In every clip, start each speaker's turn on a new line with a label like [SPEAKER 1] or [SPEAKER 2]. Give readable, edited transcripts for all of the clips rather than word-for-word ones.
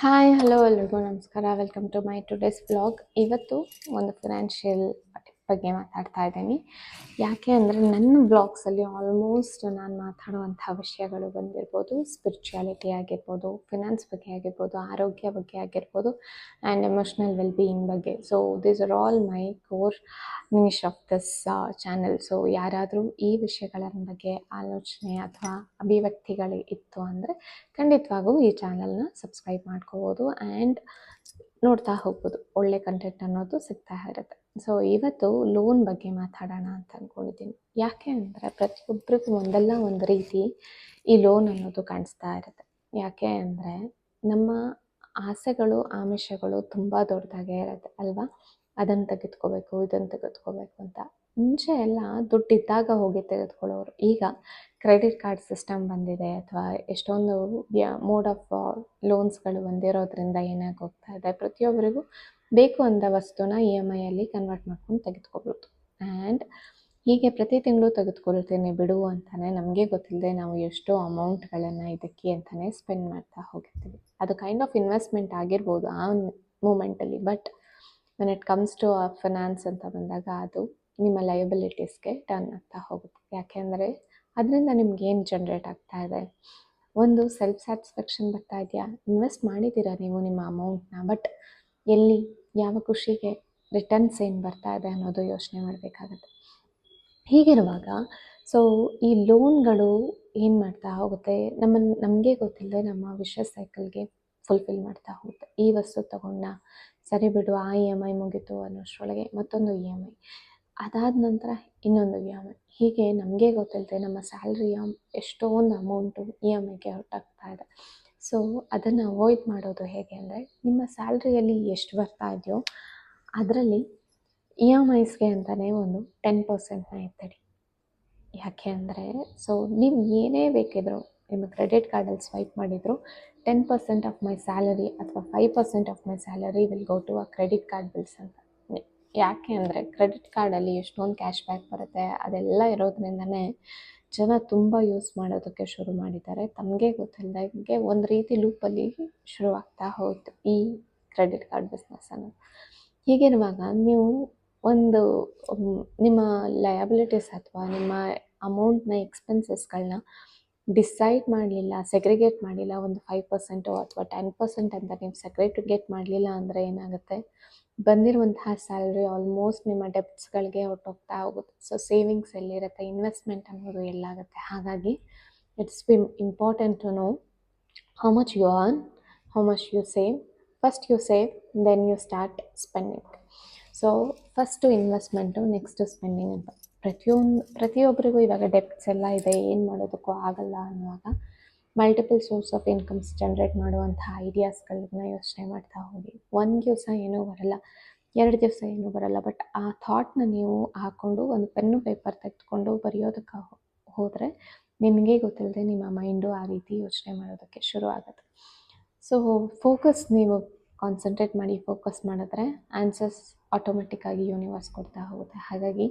[SPEAKER 1] Hi hello ಎಲ್ರಿಗೂ ನಮಸ್ಕಾರ. Welcome to my today's vlog. ಇವತ್ತು ಒಂದು ಫಿನಾನ್ಷಿಯಲ್ ಬಗ್ಗೆ ಮಾತಾಡ್ತಾ ಇದ್ದೀನಿ. ಯಾಕೆ ಅಂದರೆ ನನ್ನ ವ್ಲಾಗ್ಸಲ್ಲಿ ಆಲ್ಮೋಸ್ಟ್ ನಾನು ಮಾತಾಡುವಂಥ ವಿಷಯಗಳು ಬಂದಿರ್ಬೋದು, ಸ್ಪಿರಿಚುಯಾಲಿಟಿ ಆಗಿರ್ಬೋದು, ಫಿನಾನ್ಸ್ ಬಗ್ಗೆ ಆಗಿರ್ಬೋದು, ಆರೋಗ್ಯ ಬಗ್ಗೆ ಆಗಿರ್ಬೋದು, ಆ್ಯಂಡ್ ಎಮೋಷ್ನಲ್ ವೆಲ್ಬೀಯಿಂಗ್ ಬಗ್ಗೆ. So these are all my core niche of this channel. So ಯಾರಾದರೂ ಈ ವಿಷಯಗಳ ಬಗ್ಗೆ ಆಲೋಚನೆ ಅಥವಾ ಅಭಿವ್ಯಕ್ತಿಗಳು ಇತ್ತು ಅಂದರೆ ಖಂಡಿತವಾಗೂ ಈ ಚಾನಲ್ನ ಸಬ್ಸ್ಕ್ರೈಬ್ ಮಾಡ್ಕೋಬೋದು ಆ್ಯಂಡ್ ನೋಡ್ತಾ ಹೋಗ್ಬೋದು. ಒಳ್ಳೆ ಕಂಟೆಂಟ್ ಅನ್ನೋದು ಸಿಗ್ತಾ ಇರುತ್ತೆ. ಸೊ ಇವತ್ತು ಲೋನ್ ಬಗ್ಗೆ ಮಾತಾಡೋಣ ಅಂತ ಅಂದ್ಕೊಂಡಿದ್ದೀನಿ. ಯಾಕೆ ಅಂದರೆ ಪ್ರತಿಯೊಬ್ಬರಿಗೂ ಒಂದಲ್ಲ ಒಂದು ರೀತಿ ಈ ಲೋನ್ ಅನ್ನೋದು ಕಾಣಿಸ್ತಾ ಇರುತ್ತೆ. ಯಾಕೆ ಅಂದರೆ ನಮ್ಮ ಆಸೆಗಳು ಆಮಿಷಗಳು ತುಂಬ ದೊಡ್ಡದಾಗೇ ಇರುತ್ತೆ ಅಲ್ವಾ. ಅದನ್ನು ತೆಗೆದುಕೋಬೇಕು, ಇದನ್ನು ತೆಗೆದುಕೋಬೇಕು ಅಂತ. ಮುಂಚೆ ಎಲ್ಲ ದುಡ್ಡಿದ್ದಾಗ ಹೋಗಿ ತೆಗೆದುಕೊಳ್ಳೋರು. ಈಗ ಕ್ರೆಡಿಟ್ ಕಾರ್ಡ್ ಸಿಸ್ಟಮ್ ಬಂದಿದೆ ಅಥವಾ ಎಷ್ಟೊಂದು ಮೋಡ್ ಆಫ್ ಲೋನ್ಸ್ಗಳು ಬಂದಿರೋದ್ರಿಂದ ಏನಾಗಿ ಹೋಗ್ತಾ ಇದೆ, ಪ್ರತಿಯೊಬ್ಬರಿಗೂ ಬೇಕು ಅಂದ ವಸ್ತುನ EMI ಅಲ್ಲಿ ಕನ್ವರ್ಟ್ ಮಾಡ್ಕೊಂಡು ತೆಗೆದುಕೊಬೋದು. ಆ್ಯಂಡ್ ಹೀಗೆ ಪ್ರತಿ ತಿಂಗಳು ತೆಗೆದುಕೊಳ್ತೀನಿ ಬಿಡು ಅಂತಾನೆ ನಮಗೆ ಗೊತ್ತಿಲ್ಲದೆ ನಾವು ಎಷ್ಟೋ ಅಮೌಂಟ್ಗಳನ್ನು ಇದಕ್ಕೆ ಅಂತಲೇ ಸ್ಪೆಂಡ್ ಮಾಡ್ತಾ ಹೋಗಿರ್ತೀವಿ. ಅದು ಕೈಂಡ್ ಆಫ್ ಇನ್ವೆಸ್ಟ್ಮೆಂಟ್ ಆಗಿರ್ಬೋದು ಆ ಮೂಮೆಂಟಲ್ಲಿ. But when it comes to finance ಅಂತ ಬಂದಾಗ ಅದು ನಿಮ್ಮ ಲಯಬಿಲಿಟೀಸ್ಗೆ ಟರ್ನ್ ಆಗ್ತಾ ಹೋಗುತ್ತೆ. ಯಾಕೆಂದರೆ ಅದರಿಂದ ನಿಮ್ಗೆ ಏನು ಜನ್ರೇಟ್ ಆಗ್ತಾ ಇದೆ, ಒಂದು ಸೆಲ್ಫ್ ಸ್ಯಾಟಿಸ್ಫ್ಯಾಕ್ಷನ್ ಬರ್ತಾ ಇದೆಯಾ, ಇನ್ವೆಸ್ಟ್ ಮಾಡಿದ್ದೀರಾ ನೀವು ನಿಮ್ಮ ಅಮೌಂಟ್ನ, ಬಟ್ ಎಲ್ಲಿ ಯಾವ ಖುಷಿಗೆ ರಿಟರ್ನ್ಸ್ ಏನು ಬರ್ತಾ ಇದೆ ಅನ್ನೋದು ಯೋಚನೆ ಮಾಡಬೇಕಾಗತ್ತೆ. ಹೀಗಿರುವಾಗ ಸೊ ಈ ಲೋನ್ಗಳು ಏನು ಮಾಡ್ತಾ ಹೋಗುತ್ತೆ, ನಮಗೆ ಗೊತ್ತಿಲ್ಲದೆ ನಮ್ಮ ವಿಷಸ್ ಸೈಕಲ್ಗೆ ಫುಲ್ಫಿಲ್ ಮಾಡ್ತಾ ಹೋಗುತ್ತೆ. ಈ ವಸ್ತು ತಗೊಂಡ ಸರಿ ಬಿಡು, ಆ EMI ಮುಗೀತು ಅನ್ನೋಷ್ಟರೊಳಗೆ ಮತ್ತೊಂದು EMI, ಅದಾದ ನಂತರ ಇನ್ನೊಂದು EMI. ಹೀಗೆ ನಮಗೆ ಗೊತ್ತಿಲ್ಲದೆ ನಮ್ಮ ಸ್ಯಾಲ್ರಿಯ ಎಷ್ಟೊಂದು ಅಮೌಂಟು EMIಗೆ ಹೊರಟಾಗ್ತಾ ಇದೆ. ಸೊ ಅದನ್ನು ಅವಾಯ್ಡ್ ಮಾಡೋದು ಹೇಗೆ ಅಂದರೆ, ನಿಮ್ಮ ಸ್ಯಾಲ್ರಿಯಲ್ಲಿ ಎಷ್ಟು ಬರ್ತಾ ಇದೆಯೋ ಅದರಲ್ಲಿ EMIಸ್ಗೆ ಅಂತಲೇ ಒಂದು 10%ನ ಎತ್ತಿಡಿ. ಯಾಕೆ ಅಂದರೆ ಸೊ ನೀವು ಏನೇ ಬೇಕಿದ್ರು ನಿಮ್ಮ ಕ್ರೆಡಿಟ್ ಕಾರ್ಡಲ್ಲಿ ಸ್ವೈಪ್ ಮಾಡಿದ್ರು 10% ಆಫ್ ಮೈ ಸ್ಯಾಲರಿ ಅಥವಾ 5% of my salary will go to a credit card bills ಅಂತ. ಯಾಕೆ ಅಂದರೆ ಕ್ರೆಡಿಟ್ ಕಾರ್ಡಲ್ಲಿ ಎಷ್ಟೊಂದು ಕ್ಯಾಶ್ ಬ್ಯಾಕ್ ಬರುತ್ತೆ. ಅದೆಲ್ಲ ಇರೋದ್ರಿಂದನೇ ಜನ ತುಂಬ ಯೂಸ್ ಮಾಡೋದಕ್ಕೆ ಶುರು ಮಾಡಿದ್ದಾರೆ. ತಮಗೆ ಗೊತ್ತಿಲ್ಲದಾಗೆ ಒಂದು ರೀತಿ ಲೂಪಲ್ಲಿ ಶುರುವಾಗ್ತಾ ಹೋಯ್ತು ಈ ಕ್ರೆಡಿಟ್ ಕಾರ್ಡ್ ಬಿಸ್ನೆಸ್ ಅನ್ನೋದು. ಹೀಗಿರುವಾಗ ನೀವು ಒಂದು ನಿಮ್ಮ ಲಯಬಿಲಿಟೀಸ್ ಅಥವಾ ನಿಮ್ಮ ಅಮೌಂಟ್ನ ಎಕ್ಸ್ಪೆನ್ಸಸ್ಗಳನ್ನ ಡಿಸೈಡ್ ಮಾಡಲಿಲ್ಲ, ಸೆಗ್ರಿಗೇಟ್ ಮಾಡಿಲ್ಲ, ಒಂದು 5% ಅಥವಾ 10% ಅಂತ ನೀವು ಸೆಗ್ರಿಗೇಟ್ ಮಾಡಲಿಲ್ಲ ಅಂದರೆ ಏನಾಗುತ್ತೆ, ಬಂದಿರುವಂತಹ ಸ್ಯಾಲ್ರಿ ಆಲ್ಮೋಸ್ಟ್ ನಿಮ್ಮ ಡೆಪ್ಟ್ಸ್ಗಳಿಗೆ ಹೊರಟೋಗ್ತಾ ಹೋಗುತ್ತೆ. ಸೊ ಸೇವಿಂಗ್ಸ್ ಎಲ್ಲಿರುತ್ತೆ, ಇನ್ವೆಸ್ಟ್ಮೆಂಟ್ ಅನ್ನೋದು ಎಲ್ಲಾಗುತ್ತೆ. ಹಾಗಾಗಿ it's important to know how much you earn, how much you save. First you save, then you start spending. So first investment, next spending ಅಂತ. ಪ್ರತಿಯೊಬ್ಬರಿಗೂ ಇವಾಗ ಡೆಪ್ಟ್ಸ್ ಎಲ್ಲ ಇದೆ, ಏನು ಮಾಡೋದಕ್ಕೂ ಆಗಲ್ಲ ಅನ್ನುವಾಗ multiple source of incomes generate ಮಾಡುವಂಥ ಐಡಿಯಾಸ್ಗಳನ್ನ ಯೋಚನೆ ಮಾಡ್ತಾ ಹೋಗಿ. ಒಂದು ದಿವಸ ಏನೂ ಬರಲ್ಲ, 2 ದಿವಸ ಏನೂ ಬರಲ್ಲ, ಬಟ್ ಆ ಥಾಟ್ನ ನೀವು ಹಾಕ್ಕೊಂಡು ಒಂದು ಪೆನ್ನು ಪೇಪರ್ ತೆಗೆದುಕೊಂಡು ಬರೆಯೋದಕ್ಕೆ ಹೋದರೆ ನಿಮಗೆ ಗೊತ್ತಿಲ್ಲದೆ ನಿಮ್ಮ ಮೈಂಡು ಆ ರೀತಿ ಯೋಚನೆ ಮಾಡೋದಕ್ಕೆ ಶುರು ಆಗುತ್ತೆ. ಸೊ ಫೋಕಸ್, ನೀವು ಕಾನ್ಸಂಟ್ರೇಟ್ ಮಾಡಿ ಫೋಕಸ್ ಮಾಡಿದ್ರೆ ಆನ್ಸರ್ಸ್ ಆಟೋಮೆಟಿಕ್ಕಾಗಿ ಯೂನಿವರ್ಸ್ ಕೊಡ್ತಾ ಹೋಗುತ್ತೆ. ಹಾಗಾಗಿ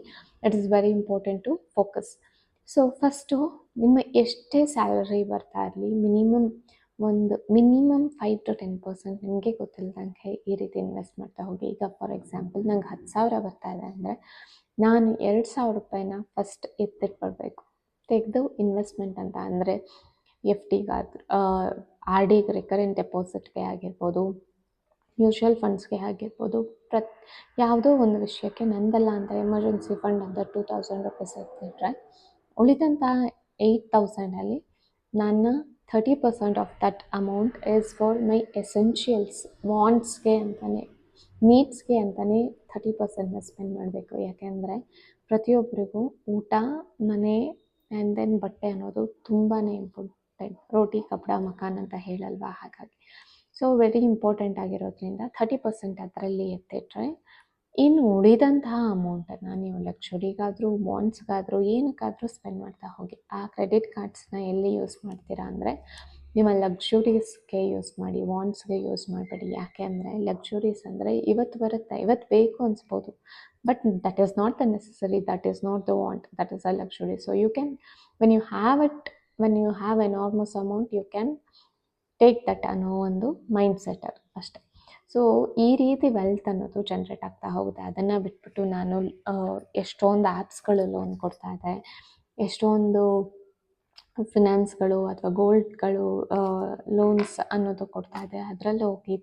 [SPEAKER 1] it is very important to focus. So first ನಿಮ್ಮ ಎಷ್ಟೇ ಸ್ಯಾಲರಿ ಬರ್ತಾ ಇರಲಿ, ಮಿನಿಮಮ್ 5 to 10% ನಿಮಗೆ ಗೊತ್ತಿಲ್ಲದಂಗೆ ಈ ರೀತಿ ಇನ್ವೆಸ್ಟ್ ಮಾಡ್ತಾ ಹೋಗಿ. ಈಗ ಫಾರ್ ಎಕ್ಸಾಂಪಲ್ ನಂಗೆ 10,000 ಬರ್ತಾ ಇದೆ ಅಂದರೆ ನಾನು 2,000 ರೂಪಾಯಿನ ಫಸ್ಟ್ ಎತ್ತಿಟ್ಬಿಡ್ಬೇಕು, ತೆಗೆದು ಇನ್ವೆಸ್ಟ್ಮೆಂಟ್ ಅಂತ. ಅಂದರೆ FDಗಾದ್ರೂ, RD ರಿಕರೆಂಟ್ ಡೆಪಾಸಿಟ್ಗೆ ಆಗಿರ್ಬೋದು, ಮ್ಯೂಚುವಲ್ ಫಂಡ್ಸ್ಗೆ ಆಗಿರ್ಬೋದು, ಯಾವುದೋ ಒಂದು ವಿಷಯಕ್ಕೆ ನಂದಲ್ಲ ಅಂತ ಎಮರ್ಜೆನ್ಸಿ ಫಂಡ್ ಅಂತ 2,000 ರೂಪೀಸ್ ಎತ್ತಿಟ್ರೆ ಉಳಿದಂಥ 8,000ಅಲ್ಲಿ ನನ್ನ 30% of that amount is for my essentials, ವಾಂಟ್ಸ್ಗೆ ಅಂತಲೇ, ನೀಡ್ಸ್ಗೆ ಅಂತಲೇ 30%ನ ಸ್ಪೆಂಡ್ ಮಾಡಬೇಕು. ಯಾಕೆಂದರೆ ಪ್ರತಿಯೊಬ್ಬರಿಗೂ ಊಟ, ಮನೆ ಆ್ಯಂಡ್ ದೆನ್ ಬಟ್ಟೆ ಅನ್ನೋದು ತುಂಬಾ ಇಂಪಾರ್ಟೆಂಟ್. ರೋಟಿ ಕಪಡ ಮಕಾನ್ ಅಂತ ಹೇಳಲ್ವಾ, ಹಾಗಾಗಿ ಸೊ ವೆರಿ ಇಂಪಾರ್ಟೆಂಟ್ ಆಗಿರೋದ್ರಿಂದ 30% ಅದರಲ್ಲಿ ಎತ್ತಿಟ್ರೆ ಇನ್ನು ಉಳಿದಂತಹ ಅಮೌಂಟನ್ನು ನೀವು ಲಕ್ಸುರಿಗಾದರೂ, ಬಾಂಡ್ಸ್ಗಾದರೂ, ಏನಕ್ಕಾದರೂ ಸ್ಪೆಂಡ್ ಮಾಡ್ತಾ ಹೋಗಿ. ಆ ಕ್ರೆಡಿಟ್ ಕಾರ್ಡ್ಸ್ನ ಎಲ್ಲಿ ಯೂಸ್ ಮಾಡ್ತೀರಾ ಅಂದರೆ ನಿಮ್ಮ ಲಕ್ಸುರೀಸ್ಗೆ ಯೂಸ್ ಮಾಡಿ, ವಾಂಟ್ಸ್ಗೆ ಯೂಸ್ ಮಾಡಬೇಡಿ. ಯಾಕೆ ಅಂದರೆ ಲಕ್ಸುರೀಸ್ ಅಂದರೆ ಇವತ್ತು ಬರುತ್ತೆ, ಇವತ್ತು ಬೇಕು ಅನಿಸ್ಬೋದು, but that is not the necessary, that is not the want, that is a luxury. So you can, when you have enormous amount, you can take that ಅನ್ನೋ ಒಂದು ಮೈಂಡ್ ಸೆಟ್ ಅದು ಅಷ್ಟೆ. ಸೊ ಈ ರೀತಿ ವೆಲ್ತ್ ಅನ್ನೋದು generate ಆಗ್ತಾ ಹೋಗುತ್ತೆ. ಅದನ್ನು ಬಿಟ್ಬಿಟ್ಟು ನಾನು ಎಷ್ಟೊಂದು ಆ್ಯಪ್ಸ್ಗಳು ಲೋನ್ ಕೊಡ್ತಾ ಇದೆ, ಎಷ್ಟೊಂದು ಫಿನಾನ್ಸ್ಗಳು ಅಥವಾ ಗೋಲ್ಡ್ಗಳು ಲೋನ್ಸ್ ಅನ್ನೋದು ಕೊಡ್ತಾ ಇದೆ, ಅದರಲ್ಲಿ ಹೋಗಿ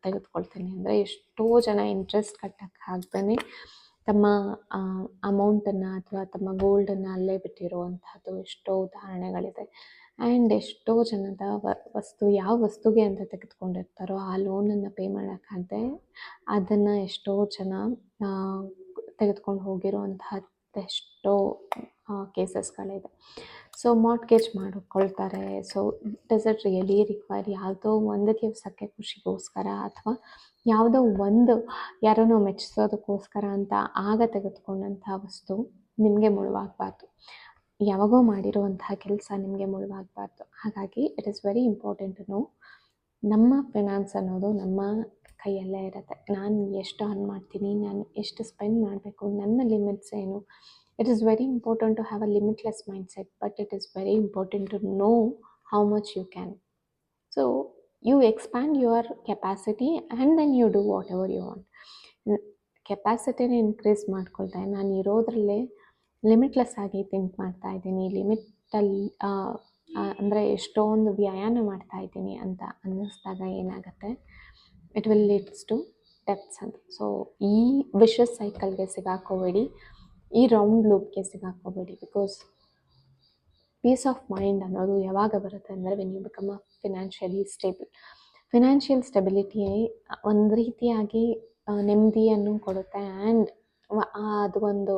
[SPEAKER 1] ತೆಗೆದುಕೊಳ್ತೀನಿ ಅಂದರೆ ಎಷ್ಟೋ ಜನ ಇಂಟ್ರೆಸ್ಟ್ ಕಟ್ಟಕ್ಕೆ ಆಗ್ದೇ ತಮ್ಮ ಅಮೌಂಟನ್ನು ಅಥವಾ ತಮ್ಮ ಗೋಲ್ಡನ್ನು ಅಲ್ಲೇ ಬಿಟ್ಟಿರುವಂಥದ್ದು ಎಷ್ಟೋ ಉದಾಹರಣೆಗಳಿದೆ. ಆ್ಯಂಡ್ ಎಷ್ಟೋ ಜನದ ಯಾವ ವಸ್ತುಗೆ ಅಂತ ತೆಗೆದುಕೊಂಡಿರ್ತಾರೋ ಆ ಲೋನನ್ನು ಪೇ ಮಾಡೋಕ್ಕಾಗದೆ ಅದನ್ನು ಎಷ್ಟೋ ಜನ ತೆಗೆದುಕೊಂಡು ಹೋಗಿರುವಂತಹದ್ದೆಷ್ಟೋ ಕೇಸಸ್ಗಳಿದೆ. ಸೊ ಮಾರ್ಟ್ಗೇಜ್ ಮಾಡಿಕೊಳ್ತಾರೆ. So does it really require? ಯಾವುದೋ ಒಂದು ದಿವಸಕ್ಕೆ ಖುಷಿಗೋಸ್ಕರ ಅಥವಾ ಯಾವುದೋ ಒಂದು ಯಾರನ್ನೋ ಮೆಚ್ಚಿಸೋದಕ್ಕೋಸ್ಕರ ಅಂತ ಆಗ ತೆಗೆದುಕೊಂಡಂಥ ವಸ್ತು ನಿಮಗೆ ಮುಳುವಾಗಬಾರ್ದು. ಯಾವಾಗೋ ಮಾಡಿರುವಂತಹ ಕೆಲಸ ನಿಮಗೆ ಮುಳುವಾಗಬಾರ್ದು. ಹಾಗಾಗಿ it is very important to know ನಮ್ಮ ಫಿನಾನ್ಸ್ ಅನ್ನೋದು ನಮ್ಮ ಕೈಯಲ್ಲೇ ಇರುತ್ತೆ. ನಾನು ಎಷ್ಟು ಅರ್ನ್ ಮಾಡ್ತೀನಿ, ನಾನು ಎಷ್ಟು ಸ್ಪೆಂಡ್ ಮಾಡಬೇಕು, ನನ್ನ ಲಿಮಿಟ್ಸ್ ಏನು. It is very important to have a limitless mindset, but it is very important to know how much you can. So you expand your capacity and then you do whatever you want. ಕೆಪಾಸಿಟಿನ increase ಮಾಡ್ಕೊಳ್ತಾ ನಾನು ಇರೋದ್ರಲ್ಲೇ limitless ಆಗಿ think ಮಾಡ್ತಾ ಇದ್ದೀನಿ, ಲಿಮಿಟಲ್ಲಿ ಅಂದರೆ ಎಷ್ಟೊಂದು ವ್ಯಯನ ಮಾಡ್ತಾ ಇದ್ದೀನಿ ಅಂತ ಅನ್ನಿಸ್ದಾಗ ಏನಾಗುತ್ತೆ, it will leads to depths ಅಂತ. ಸೊ ಈ ವಿಷಸ್ ಸೈಕಲ್ಗೆ ಸಿಗಾಕೋಬೇಡಿ, ಈ ರೌಂಡ್ ಲೂಪ್ಗೆ ಸಿಗಾಕೋಬೇಡಿ. ಬಿಕಾಸ್ ಪೀಸ್ ಆಫ್ ಮೈಂಡ್ ಅನ್ನೋದು ಯಾವಾಗ ಬರುತ್ತೆ ಅಂದರೆ when you become a financially stable. Financial stability ಒಂದು ರೀತಿಯಾಗಿ ನೆಮ್ಮದಿಯನ್ನು ಕೊಡುತ್ತೆ. ಆ್ಯಂಡ್ ಅದು ಒಂದು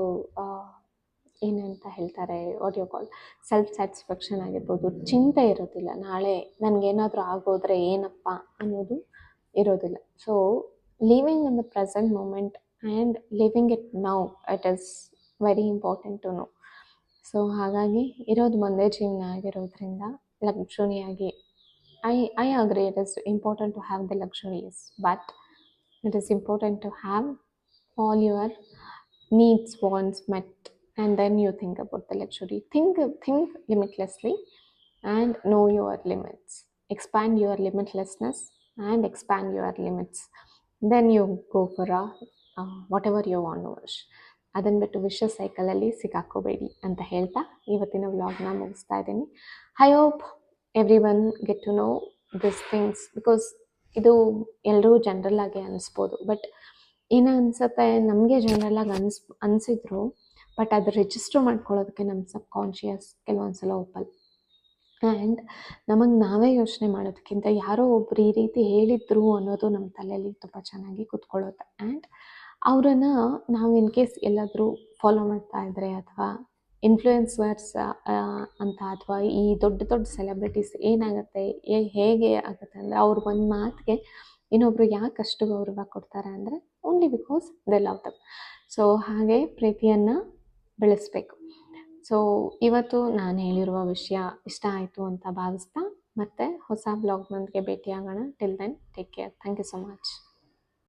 [SPEAKER 1] ಏನಂತ ಹೇಳ್ತಾರೆ, what you call self satisfaction ಆಗಿರ್ಬೋದು. ಚಿಂತೆ ಇರೋದಿಲ್ಲ, ನಾಳೆ ನನಗೇನಾದರೂ ಆಗೋದ್ರೆ ಏನಪ್ಪ ಅನ್ನೋದು ಇರೋದಿಲ್ಲ. So living in the present moment and living it now, it is very important to know. So ಹಾಗಾಗಿ ಇರೋದು ಒಂದೇ ಜೀವನ ಆಗಿರೋದ್ರಿಂದ ಲಕ್ಸುರಿಯಾಗಿ I agree it is important to have the luxuries, but it is important to have all your needs, wants met, and then you think about the luxury. Think limitlessly and know your limits. Expand your limitlessness and expand your limits. Then you go for whatever you want to wish. ಅದನ್ನು ಬಿಟ್ಟು ವಿಷ ಸೈಕಲಲ್ಲಿ ಸಿಕ್ಕಾಕೋಬೇಡಿ ಅಂತ ಹೇಳ್ತಾ ಇವತ್ತಿನ ವ್ಲಾಗ್ನ ಮುಗಿಸ್ತಾ ಇದ್ದೀನಿ. I hope every one get to know this things. Because ಇದು ಎಲ್ಲರೂ ಜನರಲ್ಲಾಗಿ ಅನಿಸ್ಬೋದು, ಬಟ್ ಏನು ಅನಿಸುತ್ತೆ, ನಮಗೆ ಜನರಲ್ಲಾಗಿ ಅನಿಸಿದ್ರು ಬಟ್ ಅದು ರಿಜಿಸ್ಟರ್ ಮಾಡ್ಕೊಳ್ಳೋದಕ್ಕೆ ನಮ್ಮ ಸಬ್ ಕಾನ್ಷಿಯಸ್ ಕೆಲವೊಂದು ಸಲ ಒಪ್ಪಲ್ಲ. ಆ್ಯಂಡ್ ನಮಗೆ ನಾವೇ ಯೋಚನೆ ಮಾಡೋದಕ್ಕಿಂತ ಯಾರೋ ಒಬ್ರು ಈ ರೀತಿ ಹೇಳಿದ್ರು ಅನ್ನೋದು ನಮ್ಮ ತಲೆಯಲ್ಲಿ ತುಂಬ ಚೆನ್ನಾಗಿ ಕೂತ್ಕೊಳ್ಳುತ್ತೆ. ಆ್ಯಂಡ್ ಅವರನ್ನು ನಾವು ಇನ್ ಕೇಸ್ ಎಲ್ಲಾದರೂ ಫಾಲೋ ಮಾಡ್ತಾ ಇದ್ದರೆ ಅಥವಾ ಇನ್ಫ್ಲೂಯೆನ್ಸರ್ಸ್ ಅಂತ ಅಥವಾ ಈ ದೊಡ್ಡ ದೊಡ್ಡ ಸೆಲೆಬ್ರಿಟೀಸ್ ಏನಾಗುತ್ತೆ, ಹೇಗೆ ಆಗುತ್ತೆ ಅಂದರೆ ಅವ್ರ ಒಂದು ಮಾತಿಗೆ ಇನ್ನೊಬ್ರು ಯಾಕೆ ಅಷ್ಟು ಗೌರವ ಕೊಡ್ತಾರೆ ಅಂದರೆ only because they love dum. So ಹಾಗೆ ಪ್ರೀತಿಯನ್ನು ಬೆಳೆಸಬೇಕು. ಸೊ ಇವತ್ತು ನಾನು ಹೇಳಿರುವ ವಿಷಯ ಇಷ್ಟ ಆಯಿತು ಅಂತ ಭಾವಿಸ್ತಾ ಮತ್ತೆ ಹೊಸ ಬ್ಲಾಗ್ನೊಂದಿಗೆ ಭೇಟಿಯಾಗೋಣ. Till then take care. Thank you so much.